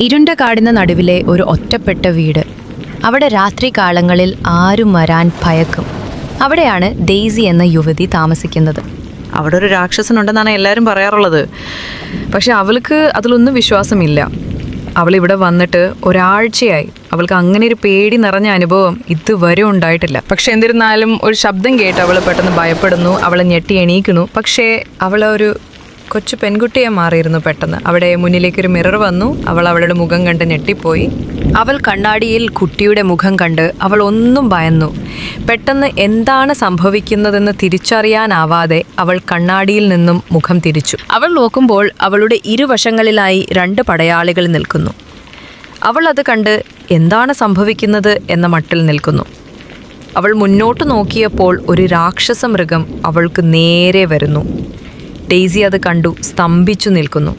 ഇരുണ്ട കാടിന് നടുവിലെ ഒരു ഒറ്റപ്പെട്ട വീട്. അവിടെ രാത്രി കാലങ്ങളിൽ ആരും വരാൻ ഭയക്കും. അവിടെയാണ് ഡെയ്സി എന്ന യുവതി താമസിക്കുന്നത്. അവിടെ ഒരു രാക്ഷസനുണ്ടെന്നാണ് എല്ലാവരും പറയാറുള്ളത്. പക്ഷെ അവൾക്ക് അതിലൊന്നും വിശ്വാസമില്ല. അവളിവിടെ വന്നിട്ട് ഒരാഴ്ചയായി. അവൾക്ക് അങ്ങനെ ഒരു പേടി നിറഞ്ഞ അനുഭവം ഇതുവരെ ഉണ്ടായിട്ടില്ല. പക്ഷെ എന്നിരുന്നാലും ഒരു ശബ്ദം കേട്ട് അവൾ പെട്ടെന്ന് ഭയപ്പെടുന്നു. അവളെ ഞെട്ടി എണീക്കുന്നു. പക്ഷേ അവളൊരു കൊച്ചു പെൺകുട്ടിയെ മാറിയിരുന്നു. പെട്ടെന്ന് അവിടെ മുന്നിലേക്കൊരു മിറർ വന്നു. അവൾ അവളുടെ മുഖം കണ്ട് ഞെട്ടിപ്പോയി. അവൾ കണ്ണാടിയിൽ കുട്ടിയുടെ മുഖം കണ്ട് അവൾ ഒന്നും ഭയന്നു. പെട്ടെന്ന് എന്താണ് സംഭവിക്കുന്നതെന്ന് തിരിച്ചറിയാനാവാതെ അവൾ കണ്ണാടിയിൽ നിന്നും മുഖം തിരിച്ചു. അവൾ നോക്കുമ്പോൾ അവളുടെ ഇരുവശങ്ങളിലായി 2 പടയാളികൾ നിൽക്കുന്നു. അവൾ അത് കണ്ട് എന്താണ് സംഭവിക്കുന്നത് എന്ന മട്ടിൽ നിൽക്കുന്നു. അവൾ മുന്നോട്ട് നോക്കിയപ്പോൾ ഒരു രാക്ഷസ മൃഗം അവൾക്ക് നേരെ വരുന്നു. ഡെയ്സി അത് കണ്ടു സ്തംഭിച്ചു നിൽക്കുന്നു.